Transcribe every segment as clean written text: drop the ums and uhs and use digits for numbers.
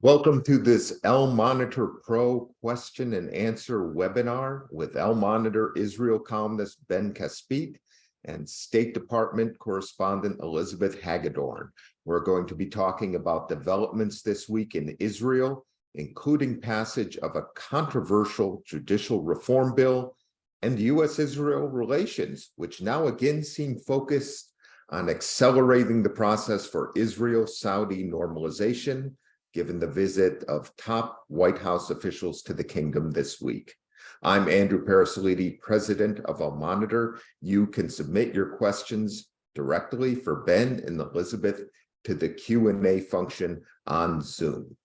Welcome to this L Monitor Pro question and answer webinar with L Monitor Israel Columnist Ben Caspit and State Department Correspondent Elizabeth Hagedorn. We're going to be talking about developments this week in Israel, including passage of a controversial judicial reform bill and U.S.-Israel relations, which now again seem focused on accelerating the process for Israel-Saudi normalization, given the visit of top White House officials to the kingdom this week. I'm Andrew Parasolidi, president of Al Monitor. You can submit your questions directly for Ben and Elizabeth to the Q&A function on Zoom.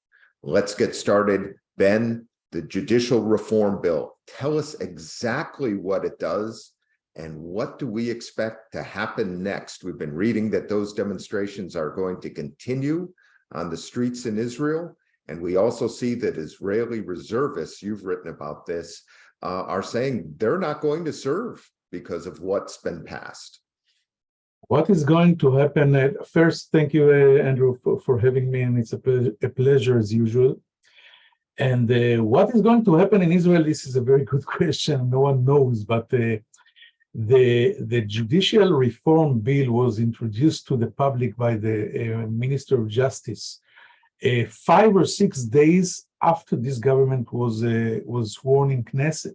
Let's get started. Ben, the judicial reform bill, tell us exactly what it does and what do we expect to happen next? We've been reading that those demonstrations are going to continue on the streets in Israel. And we also see that Israeli reservists, you've written about this, are saying they're not going to serve because of what's been passed. What is going to happen? First, thank you, Andrew, for having me, and it's a pleasure as usual. And what is going to happen in Israel? This is a very good question. No one knows, but the judicial reform bill was introduced to the public by the Minister of Justice 5 or 6 days after this government was sworn in Knesset,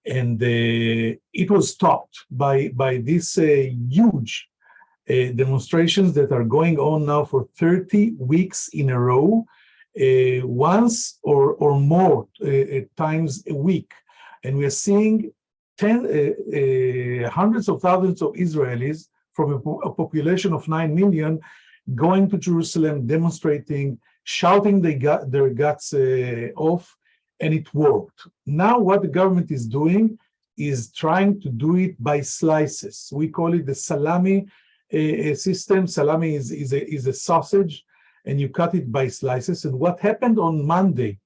and it was stopped by this huge demonstrations that are going on now for 30 weeks in a row, once or more times a week, and we are seeing hundreds of thousands of Israelis from a population of 9 million going to Jerusalem, demonstrating, shouting their guts off, and it worked. Now what the government is doing is trying to do it by slices. We call it the salami system. Salami is a sausage, and you cut it by slices. And what happened on Monday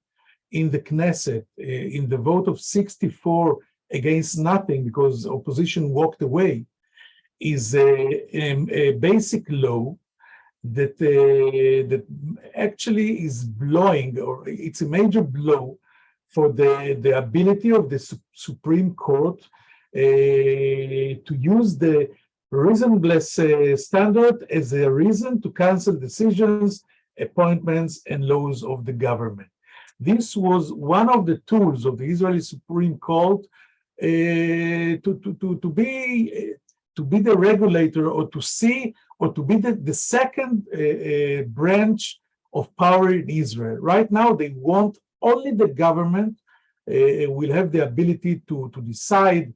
in the Knesset, in the vote of 64 against nothing, because opposition walked away, is a basic law that actually is blowing, or it's a major blow for the ability of the Supreme Court to use the reasonableness standard as a reason to cancel decisions, appointments, and laws of the government. This was one of the tools of the Israeli Supreme Court to be the regulator, or to see, or to be the second branch of power in Israel. Right now, they want only the government will have the ability to decide,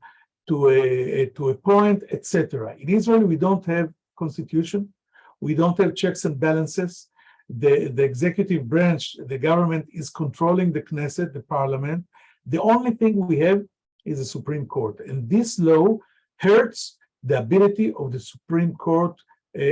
to appoint, etc. In Israel, we don't have constitution, we don't have checks and balances. The executive branch, the government, is controlling the Knesset, the parliament. The only thing we have is the Supreme Court. And this law hurts the ability of the Supreme Court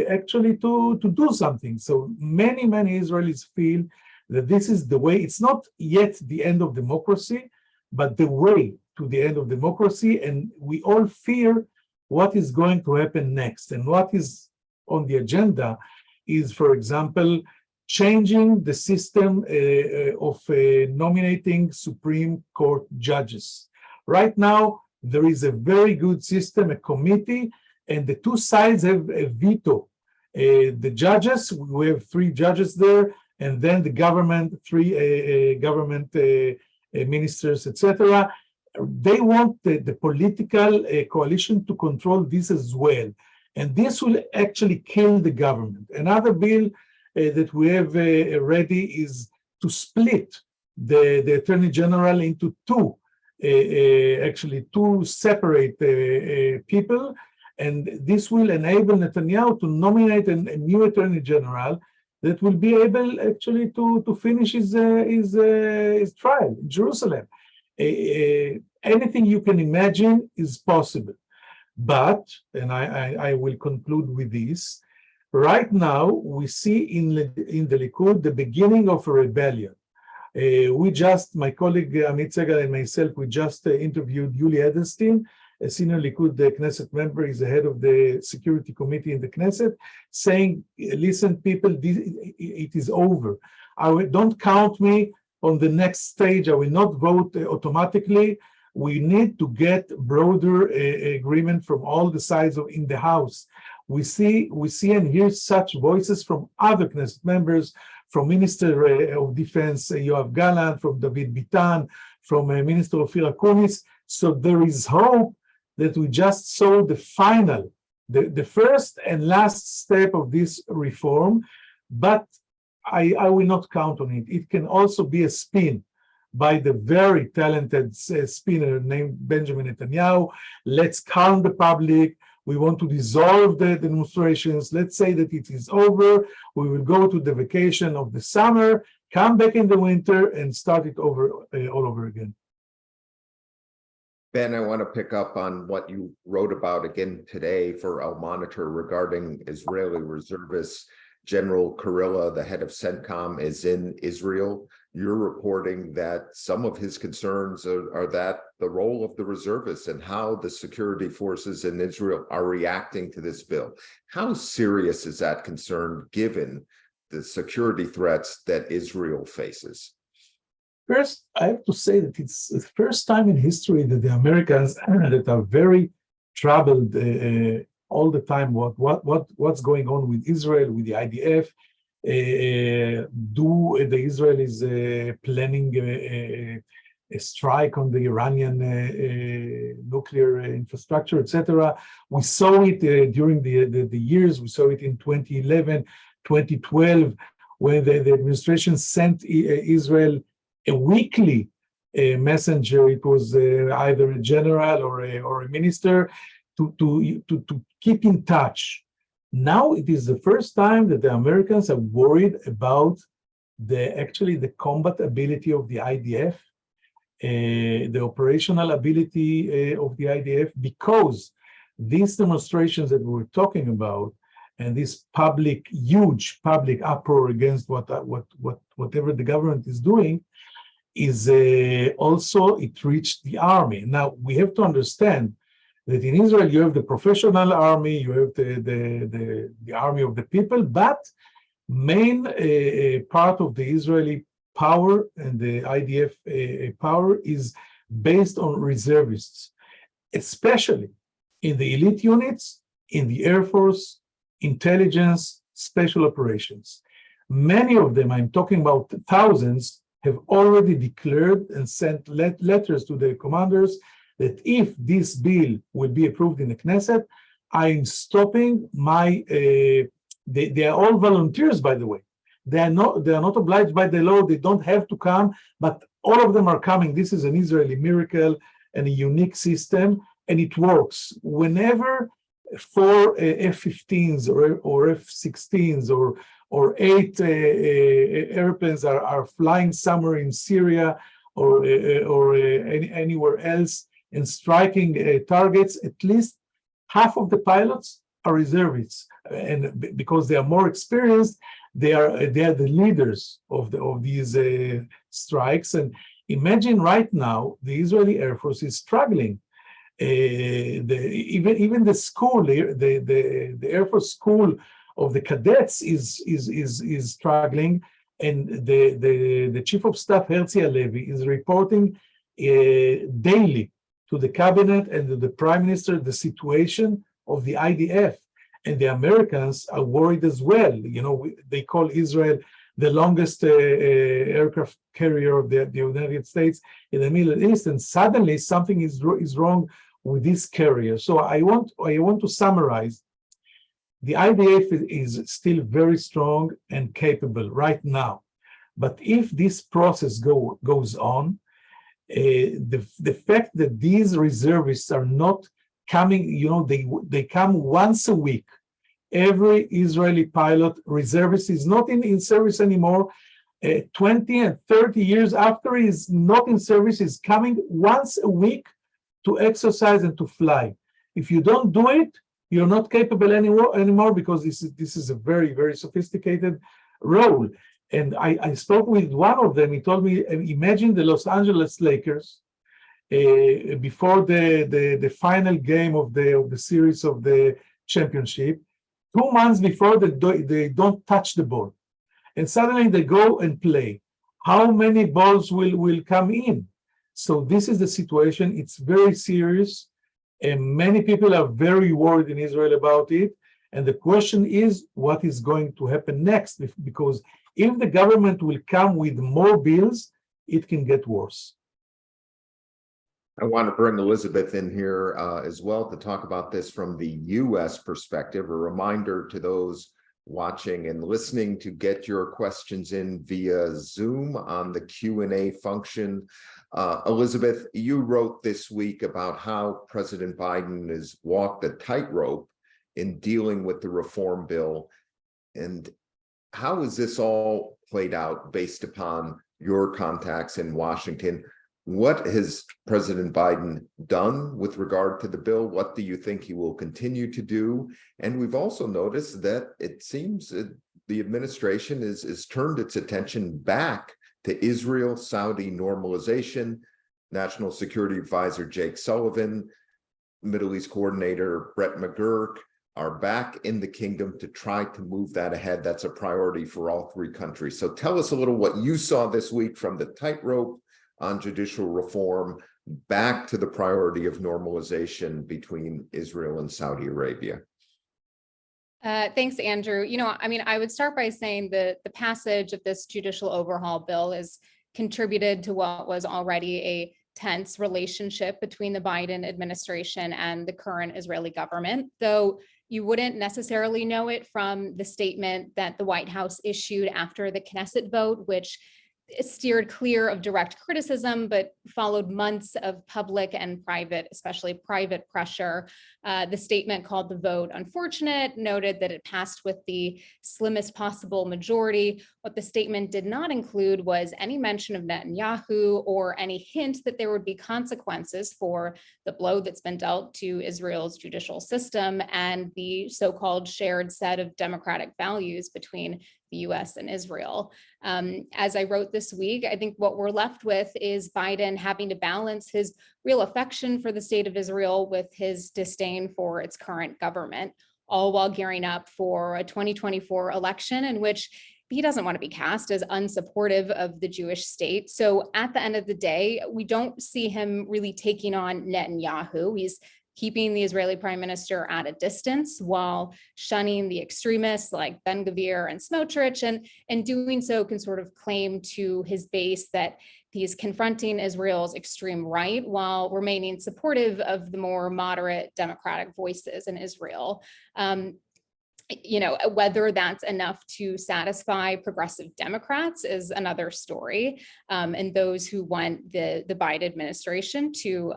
actually to do something. So many Israelis feel that this is the way. It's not yet the end of democracy, but the way to the end of democracy. And we all fear what is going to happen next. And what is on the agenda is, for example, changing the system of nominating Supreme Court judges. Right now, there is a very good system, a committee, and the two sides have a veto. The judges, we have 3 judges there, and then the government, 3 government ministers, etc. They want the political coalition to control this as well. And this will actually kill the government. Another bill that we have ready is to split the Attorney General into 2. Actually 2 separate people, and this will enable Netanyahu to nominate a new Attorney General that will be able actually to finish his trial in Jerusalem. Anything you can imagine is possible. But, and I will conclude with this, right now we see in the Likud the beginning of a rebellion. My colleague Amit Segal and myself, we just interviewed Yuli Edelstein, a senior Likud Knesset member, is the head of the security committee in the Knesset, saying, listen, people, it is over. Don't count me on the next stage. I will not vote automatically. We need to get broader agreement from all the sides in the House. We see and hear such voices from other Knesset members, from Minister of Defense Yoav Gallant, from David Bitan, from Minister Ofir Akunis. So there is hope that we just saw the final, the first and last step of this reform, but I will not count on it. It can also be a spin by the very talented spinner named Benjamin Netanyahu. Let's calm the public. We want to dissolve the demonstrations. Let's say that it is over. We will go to the vacation of the summer, come back in the winter, and start it over all over again. Ben, I want to pick up on what you wrote about again today for Al Monitor regarding Israeli reservists. General Kurilla, the head of CENTCOM, is in Israel. You're reporting that some of his concerns are that the role of the reservists and how the security forces in Israel are reacting to this bill. How serious is that concern given the security threats that Israel faces? First, I have to say that it's the first time in history that the Americans that are very troubled all the time what's going on with Israel, with the IDF. Do the Israelis planning a strike on the Iranian nuclear infrastructure, etc. We saw it during the years. We saw it in 2011, 2012, when the administration sent Israel a weekly messenger. It was either a general or a minister to keep in touch. Now it is the first time that the Americans are worried about the combat ability of the IDF, the operational ability of the IDF, because these demonstrations that we're talking about and this huge public uproar against whatever the government is doing is also, it reached the army. Now we have to understand that in Israel you have the professional army, you have the army of the people, but main part of the Israeli power and the IDF power is based on reservists, especially in the elite units, in the Air Force, intelligence, special operations. Many of them, I'm talking about thousands, have already declared and sent letters to their commanders that if this bill will be approved in the Knesset, I'm stopping my, they are all volunteers, by the way. They are not obliged by the law, they don't have to come, but all of them are coming. This is an Israeli miracle and a unique system, and it works. Whenever 4 F-15s or F-16s or 8 airplanes are flying somewhere in Syria or anywhere else and striking targets, at least half of the pilots are reservists, and because they are more experienced, they are the leaders of these strikes. And imagine right now the Israeli Air Force is struggling. Even the school, the Air Force school of the cadets is struggling, and the Chief of Staff Herzi Halevi is reporting daily to the cabinet and to the Prime Minister the situation of the IDF, and the Americans are worried as well. You know, they call Israel the longest aircraft carrier of the United States in the Middle East, and suddenly something is wrong with this carrier. So I want to summarize. The IDF is still very strong and capable right now, but if this process goes on, the fact that these reservists are not coming, you know, they come once a week. Every Israeli pilot reservist is not in service anymore. 20 and 30 years after he is not in service, is coming once a week to exercise and to fly. If you don't do it, you're not capable anymore, because this is a very, very sophisticated role. And I spoke with one of them. He told me, imagine the Los Angeles Lakers before the final game of the series of the championship. 2 months before, they don't touch the ball, and suddenly they go and play. How many balls will come in? So this is the situation. It's very serious, and many people are very worried in Israel about it. And the question is, what is going to happen next? Because if the government will come with more bills, it can get worse. I want to bring Elizabeth in here as well to talk about this from the U.S. perspective. A reminder to those watching and listening to get your questions in via Zoom on the Q&A function. Elizabeth, you wrote this week about how President Biden has walked a tightrope in dealing with the reform bill. And how has this all played out based upon your contacts in Washington? What has President Biden done with regard to the bill? What do you think he will continue to do? And we've also noticed that it seems that the administration has turned its attention back to Israel-Saudi normalization. National Security Advisor Jake Sullivan, Middle East Coordinator Brett McGurk are back in the kingdom to try to move that ahead. That's a priority for all three countries. So tell us a little what you saw this week from the tightrope on judicial reform back to the priority of normalization between Israel and Saudi Arabia. Thanks, Andrew. I would start by saying that the passage of this judicial overhaul bill has contributed to what was already a tense relationship between the Biden administration and the current Israeli government, though you wouldn't necessarily know it from the statement that the White House issued after the Knesset vote, which steered clear of direct criticism, but followed months of public and private, especially private pressure. The statement called the vote unfortunate, noted that it passed with the slimmest possible majority. What the statement did not include was any mention of Netanyahu or any hint that there would be consequences for the blow that's been dealt to Israel's judicial system and the so-called shared set of democratic values between the US and Israel. As I wrote this week, I think what we're left with is Biden having to balance his real affection for the state of Israel with his disdain for its current government, all while gearing up for a 2024 election in which he doesn't want to be cast as unsupportive of the Jewish state. So at the end of the day, we don't see him really taking on Netanyahu. He's keeping the Israeli prime minister at a distance while shunning the extremists like Ben Gvir and Smotrich, and doing so can sort of claim to his base that he's confronting Israel's extreme right while remaining supportive of the more moderate democratic voices in Israel. Whether that's enough to satisfy progressive Democrats is another story, and those who want the Biden administration to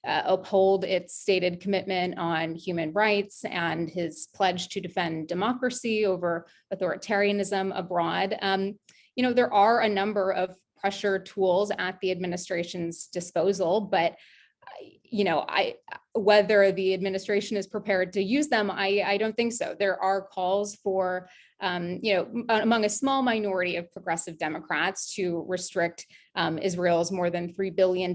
uphold its stated commitment on human rights and his pledge to defend democracy over authoritarianism abroad. There are a number of pressure tools at the administration's disposal, but whether the administration is prepared to use them, I don't think so. There are calls for, among a small minority of progressive Democrats to restrict Israel's more than $3 billion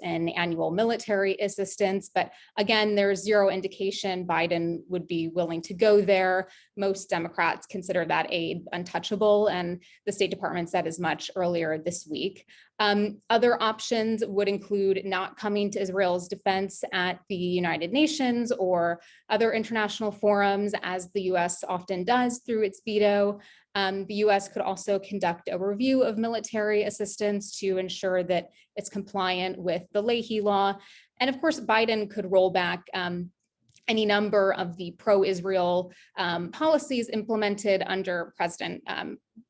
in annual military assistance. But again, there's zero indication Biden would be willing to go there. Most Democrats consider that aid untouchable, and the State Department said as much earlier this week. Other options would include not coming to Israel's defense at the United Nations or other international forums, as the US often does through its veto. The US could also conduct a review of military assistance to ensure that it's compliant with the Leahy law. And of course, Biden could roll back any number of the pro-Israel policies implemented under President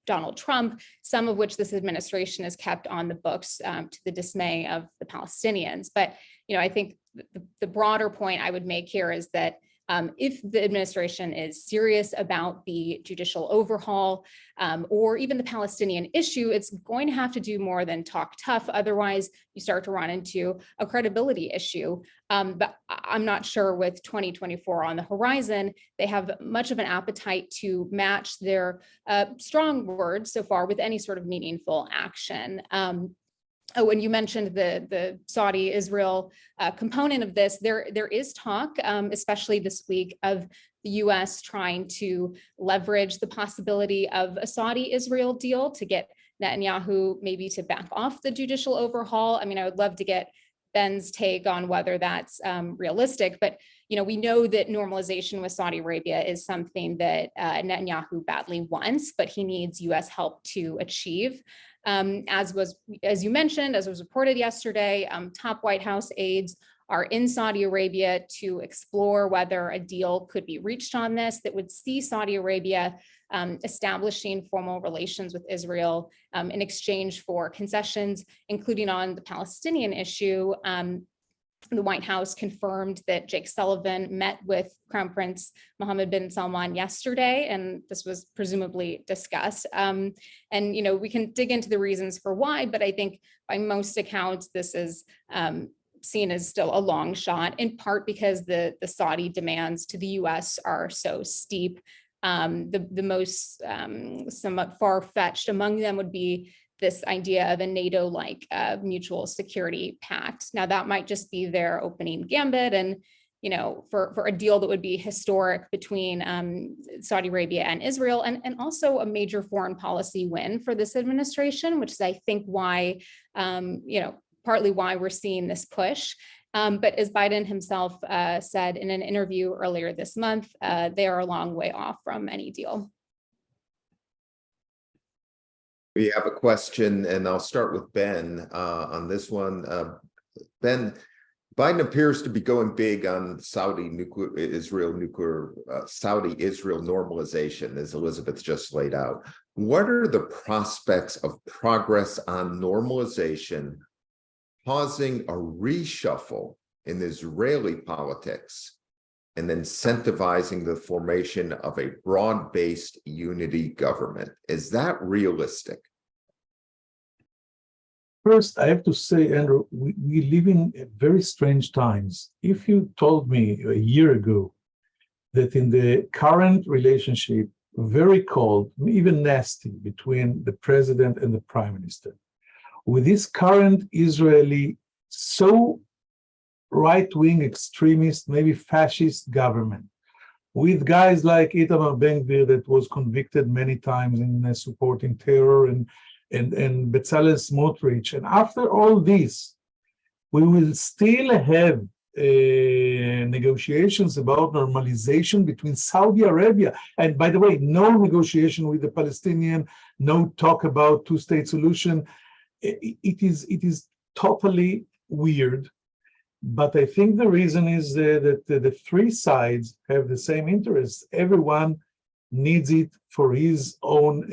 Donald Trump, some of which this administration has kept on the books to the dismay of the Palestinians. But I think the broader point I would make here is that if the administration is serious about the judicial overhaul or even the Palestinian issue, it's going to have to do more than talk tough. Otherwise, you start to run into a credibility issue. But I'm not sure with 2024 on the horizon, they have much of an appetite to match their strong words so far with any sort of meaningful action. Oh, and you mentioned the Saudi-Israel component of this. There is talk, especially this week, of the U.S. trying to leverage the possibility of a Saudi-Israel deal to get Netanyahu maybe to back off the judicial overhaul. I mean, I would love to get Ben's take on whether that's realistic, but we know that normalization with Saudi Arabia is something that Netanyahu badly wants, but he needs U.S. help to achieve. As you mentioned, as was reported yesterday, top White House aides are in Saudi Arabia to explore whether a deal could be reached on this that would see Saudi Arabia establishing formal relations with Israel in exchange for concessions, including on the Palestinian issue. The White House confirmed that Jake Sullivan met with Crown Prince Mohammed bin Salman yesterday, and this was presumably discussed. And we can dig into the reasons for why, but I think by most accounts, this is seen as still a long shot, in part because the Saudi demands to the U.S. are so steep. The most somewhat far-fetched among them would be this idea of a NATO-like mutual security pact. Now, that might just be their opening gambit, and for a deal that would be historic between Saudi Arabia and Israel, and also a major foreign policy win for this administration, which is, I think, why partly why we're seeing this push. But as Biden himself said in an interview earlier this month, they are a long way off from any deal. We have a question, and I'll start with Ben on this one. Ben, Biden appears to be going big on Saudi-Israel normalization, as Elizabeth just laid out. What are the prospects of progress on normalization causing a reshuffle in Israeli politics and incentivizing the formation of a broad-based unity government? Is that realistic? First, I have to say, Andrew, we live in very strange times. If you told me a year ago that in the current relationship, very cold, even nasty, between the president and the prime minister, with this current Israeli so right-wing extremist, maybe fascist government, with guys like Itamar Ben-Gvir that was convicted many times in supporting terror, and Bezalel Smotrich, and after all this, we will still have negotiations about normalization between Saudi Arabia, and by the way, no negotiation with the Palestinian, no talk about two-state solution. It is totally weird, but I think the reason is that the three sides have the same interests. Everyone needs it for his own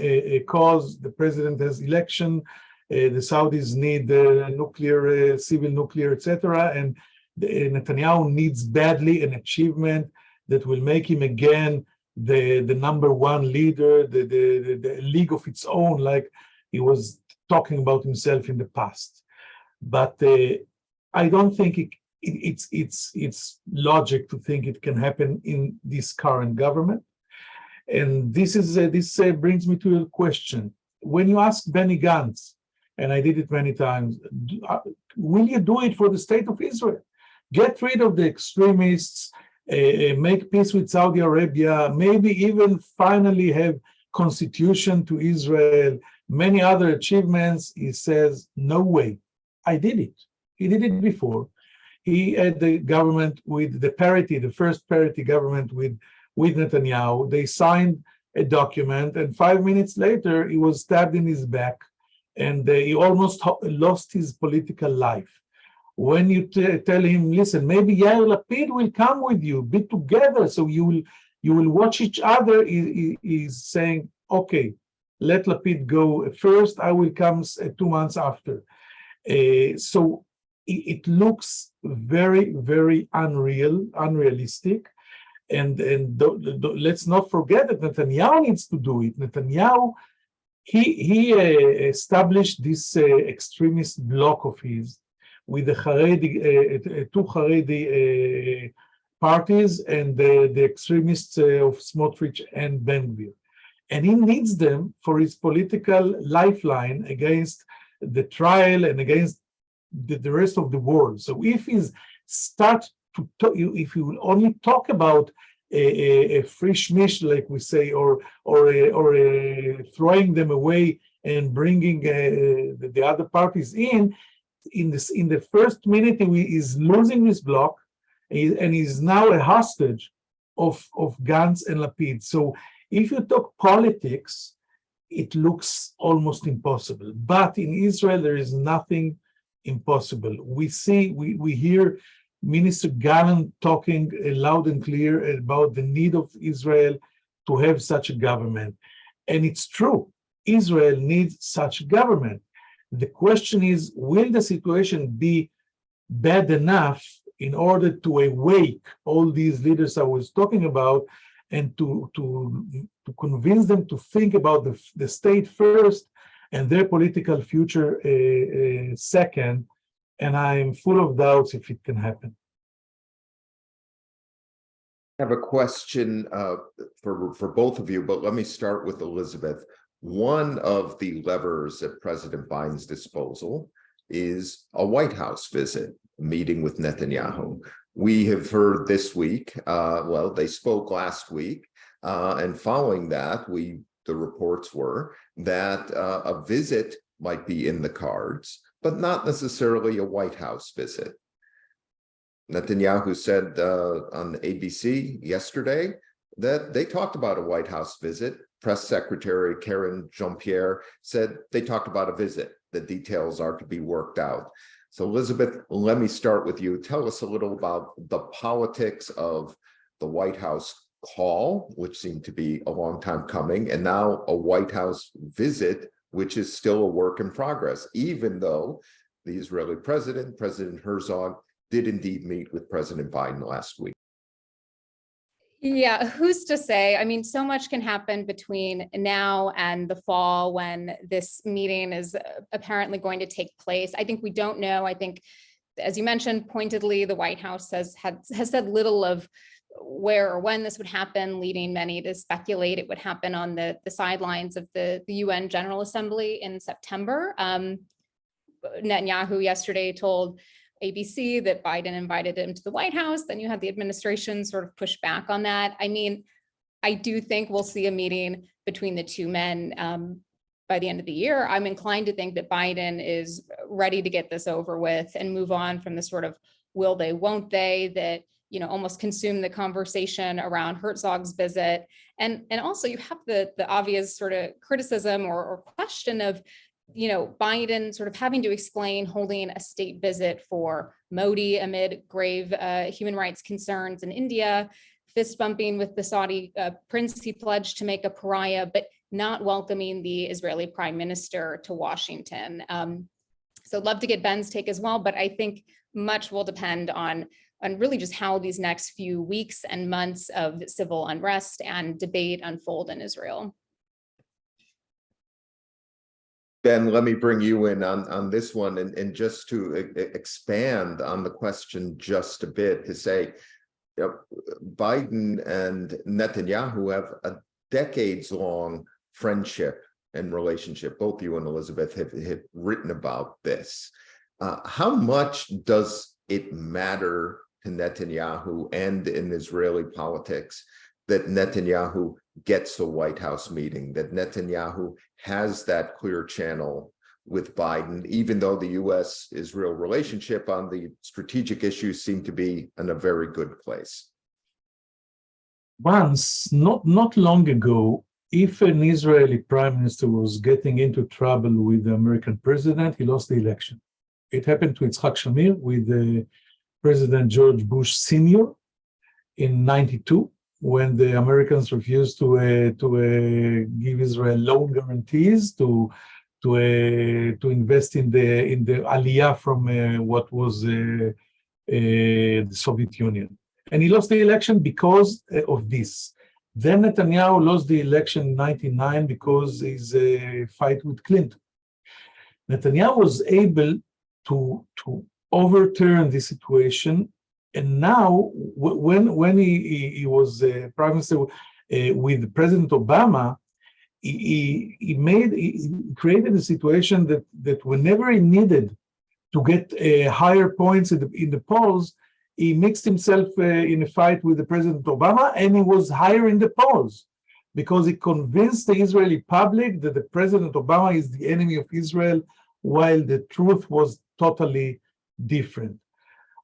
cause. The president has election, the Saudis need nuclear, civil nuclear, etc. And Netanyahu needs badly an achievement that will make him again the number one leader, the league of its own, like he was talking about himself in the past. But I don't think it's logic to think it can happen in this current government. And this brings me to a question. When you ask Benny Gantz, and I did it many times, will you do it for the state of Israel? Get rid of the extremists, make peace with Saudi Arabia, maybe even finally have constitution to Israel, many other achievements. He says, no way. I did it. He did it before. He had the government with the parity, the first parity government with Netanyahu. They signed a document, and 5 minutes later, he was stabbed in his back, and he almost lost his political life. When you tell him, listen, maybe Yair Lapid will come with you, be together, so you will watch each other, he's saying, okay, let Lapid go first, I will come 2 months after. So it looks very, very unrealistic. And let's not forget that Netanyahu needs to do it. Netanyahu, he established this extremist bloc of his with the two Haredi parties and the extremists of Smotrich and Ben-Gvir. And he needs them for his political lifeline against the trial and against the rest of the world. So if he's start to talk, if you will only talk about a free shmish, like we say, or throwing them away and bringing the other parties in the first minute, he is losing his block, and he's now a hostage of Gantz and Lapid. So if you talk politics, it looks almost impossible. But in Israel, there is nothing impossible. We hear Minister Gallant talking loud and clear about the need of Israel to have such a government. And it's true, Israel needs such a government. The question is, will the situation be bad enough in order to awake all these leaders I was talking about, and to convince them to think about the state first and their political future second? And I'm full of doubts if it can happen. I have a question for both of you, but let me start with Elizabeth. One of the levers at President Biden's disposal is a White House visit, meeting with Netanyahu. We have heard this week, well, they spoke last week, and following that, the reports were that a visit might be in the cards, but not necessarily a White House visit. Netanyahu said on ABC yesterday that they talked about a White House visit. Press Secretary Karen Jean-Pierre said they talked about a visit. The details are to be worked out. So Elizabeth, let me start with you. Tell us a little about the politics of the White House call, which seemed to be a long time coming, and now a White House visit, which is still a work in progress, even though the Israeli president, President Herzog, did indeed meet with President Biden last week. Yeah, who's to say? I mean, so much can happen between now and the fall when this meeting is apparently going to take place. I think we don't know. I think, as you mentioned, pointedly, the White House has said little of where or when this would happen, leading many to speculate it would happen on the sidelines of the UN General Assembly in September. Netanyahu yesterday told ABC that Biden invited him to the White House. Then you had the administration sort of push back on that. I mean, I do think we'll see a meeting between the two men by the end of the year. I'm inclined to think that Biden is ready to get this over with and move on from the sort of will they, won't they, that, you know, almost consume the conversation around Herzog's visit. And also you have the obvious sort of criticism or question of, you know, Biden sort of having to explain holding a state visit for Modi amid grave human rights concerns in India, fist bumping with the Saudi prince he pledged to make a pariah, but not welcoming the Israeli prime minister to Washington. So love to get Ben's take as well, but I think much will depend on really just how these next few weeks and months of civil unrest and debate unfold in Israel. Ben, let me bring you in on this one, and just to expand on the question just a bit, to say, you know, Biden and Netanyahu have a decades-long friendship and relationship. Both you and Elizabeth have written about this. How much does it matter to Netanyahu and in Israeli politics that Netanyahu gets a White House meeting, that Netanyahu has that clear channel with Biden, even though the U.S.-Israel relationship on the strategic issues seem to be in a very good place? Once, not long ago, if an Israeli prime minister was getting into trouble with the American president, he lost the election. It happened to Yitzhak Shamir with President George Bush Sr. in '92. When the Americans refused to give Israel loan guarantees to invest in the aliyah from what was the Soviet Union, and he lost the election because of this. Then Netanyahu lost the election in '99 because his fight with Clinton. Netanyahu was able to overturn the situation. And now, when he was prime minister with President Obama, he created a situation that whenever he needed to get higher points in the polls, he mixed himself in a fight with the President Obama, and he was higher in the polls because he convinced the Israeli public that the President Obama is the enemy of Israel, while the truth was totally different.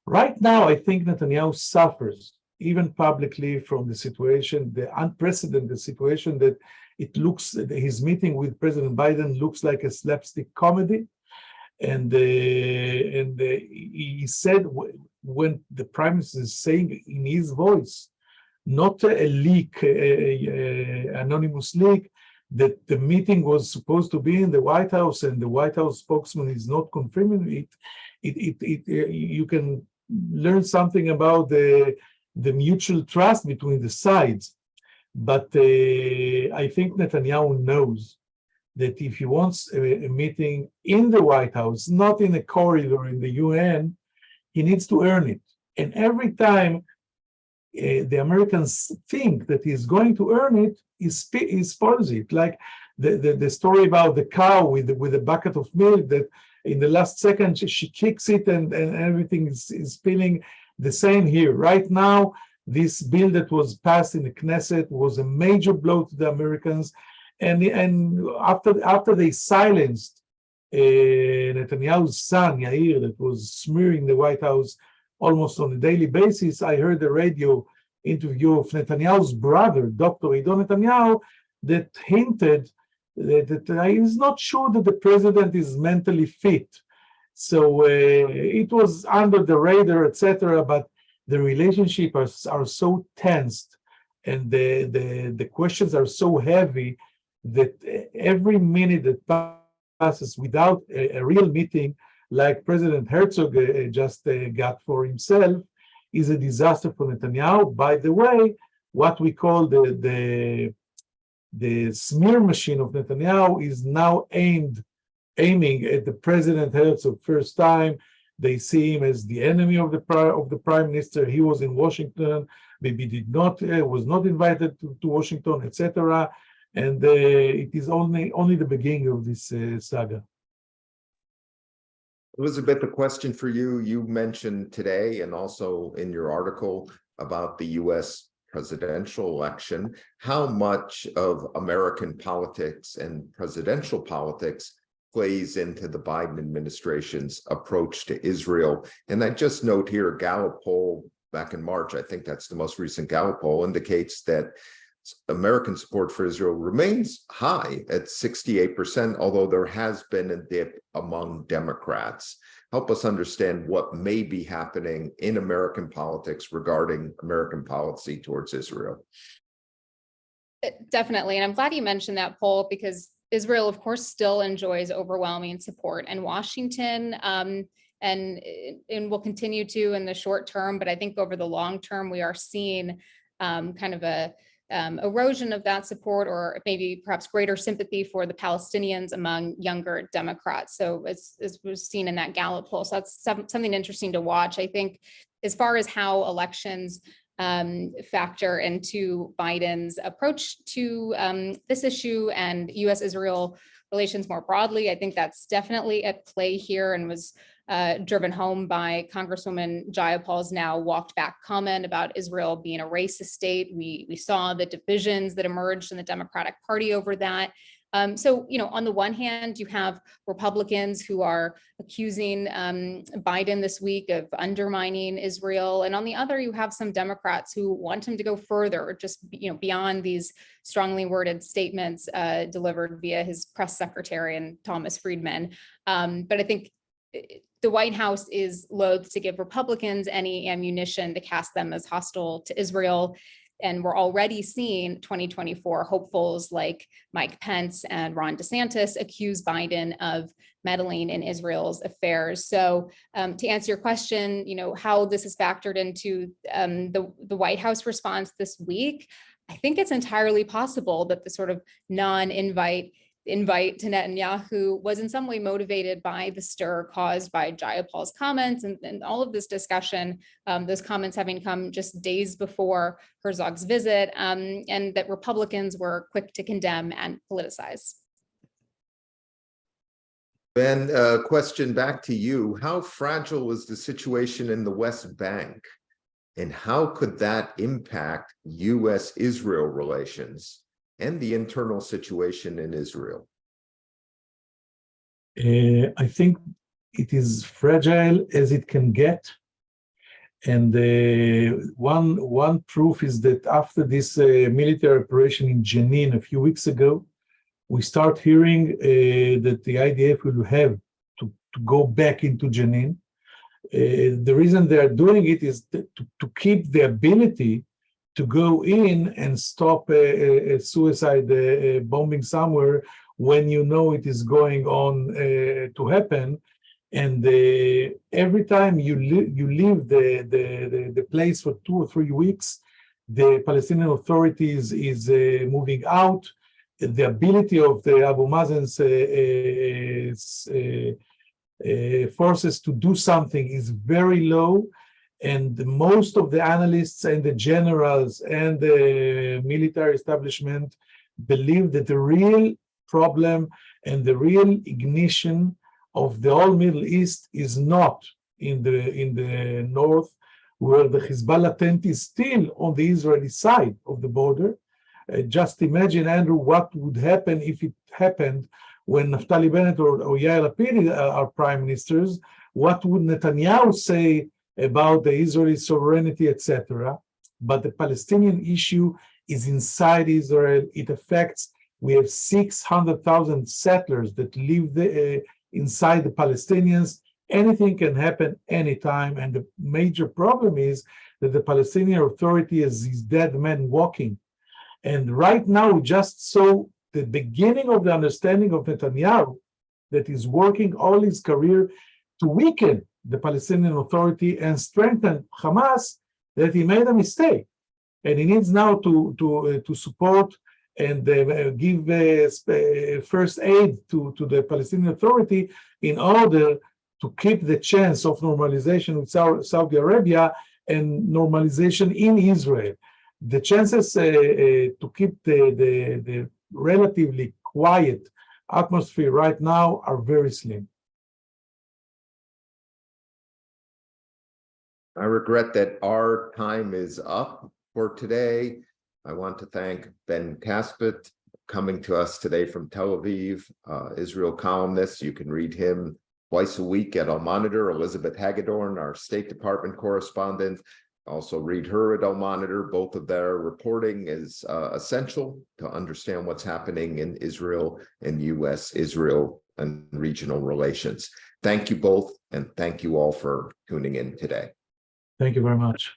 Right now, I think Netanyahu suffers, even publicly, from the situation, the unprecedented situation that it looks, his meeting with President Biden looks like a slapstick comedy. And he said, when the Prime Minister is saying in his voice, not a leak, anonymous leak, that the meeting was supposed to be in the White House and the White House spokesman is not confirming it, you can learn something about the mutual trust between the sides. But I think Netanyahu knows that if he wants a meeting in the White House, not in a corridor in the UN, he needs to earn it. And every time the Americans think that he's going to earn it, he spoils it. Like the story about the cow with a bucket of milk that in the last second she kicks it and everything is spilling. The same here. Right now, this bill that was passed in the Knesset was a major blow to the Americans. And after they silenced Netanyahu's son, Yair, that was smearing the White House almost on a daily basis, I heard a radio interview of Netanyahu's brother, Dr. Ido Netanyahu, that hinted that he's not sure that the president is mentally fit. So it was under the radar, etc. But the relationship are so tensed, and the questions are so heavy that every minute that passes without a real meeting, like President Herzog just got for himself, is a disaster for Netanyahu. By the way, what we call the smear machine of Netanyahu is now aiming at the President Herzog. First time they see him as the enemy of the Prime Minister. He was in Washington, maybe was not invited to Washington, etc. And it is only the beginning of this saga. Elizabeth, a question for you. You mentioned today and also in your article about the U.S. presidential election, how much of American politics and presidential politics plays into the Biden administration's approach to Israel. And I just note here, a Gallup poll back in March, I think that's the most recent Gallup poll, indicates that American support for Israel remains high at 68%, although there has been a dip among Democrats. Help us understand what may be happening in American politics regarding American policy towards Israel. Definitely. And I'm glad you mentioned that poll, because Israel, of course, still enjoys overwhelming support in Washington, and will continue to in the short term. But I think over the long term, we are seeing kind of a erosion of that support, or maybe perhaps greater sympathy for the Palestinians among younger Democrats. So as was seen in that Gallup poll. So that's something interesting to watch. I think as far as how elections factor into Biden's approach to this issue and U.S.-Israel relations more broadly, I think that's definitely at play here, and was driven home by Congresswoman Jayapal's now walked back comment about Israel being a racist state. We saw the divisions that emerged in the Democratic Party over that. So, on the one hand, you have Republicans who are accusing Biden this week of undermining Israel. And on the other, you have some Democrats who want him to go further, just, beyond these strongly worded statements delivered via his press secretary and Thomas Friedman. But I think the White House is loath to give Republicans any ammunition to cast them as hostile to Israel. And we're already seeing 2024 hopefuls like Mike Pence and Ron DeSantis accuse Biden of meddling in Israel's affairs. So to answer your question, how this is factored into the White House response this week, I think it's entirely possible that the sort of non-invite invite to Netanyahu was in some way motivated by the stir caused by Jayapal's comments and all of this discussion, those comments having come just days before Herzog's visit, and that Republicans were quick to condemn and politicize. Ben, question back to you. How fragile is the situation in the West Bank? And how could that impact U.S.-Israel relations and the internal situation in Israel? I think it is fragile as it can get. And one proof is that after this military operation in Jenin a few weeks ago, we start hearing that the IDF will have to go back into Jenin. The reason they are doing it is to keep the ability to go in and stop a suicide bombing somewhere when you know it is going on to happen. And every time you leave the place for 2 or 3 weeks, the Palestinian authorities is moving out. The ability of the Abu Mazen's forces to do something is very low, and most of the analysts and the generals and the military establishment believe that the real problem and the real ignition of the whole Middle East is not in the north, where the Hezbollah tent is still on the Israeli side of the border. Just imagine, Andrew, what would happen if it happened when Naftali Bennett or Yair Lapid are prime ministers. What would Netanyahu say about the Israeli sovereignty, etc.? But the Palestinian issue is inside Israel. It affects, we have 600,000 settlers that live inside the Palestinians. Anything can happen anytime. And the major problem is that the Palestinian Authority is these dead men walking. And right now, we just saw the beginning of the understanding of Netanyahu that is working all his career to weaken the Palestinian Authority and strengthen Hamas, that he made a mistake. And he needs now to support and give first aid to the Palestinian Authority in order to keep the chance of normalization with Saudi Arabia and normalization in Israel. The chances to keep the relatively quiet atmosphere right now are very slim. I regret that our time is up for today. I want to thank Ben Caspit coming to us today from Tel Aviv, Israel Columnist. You can read him twice a week at Al Monitor. Elizabeth Hagedorn, our State Department correspondent. Also read her at Al Monitor. Both of their reporting is essential to understand what's happening in Israel and U.S.-Israel and regional relations. Thank you both, and thank you all for tuning in today. Thank you very much.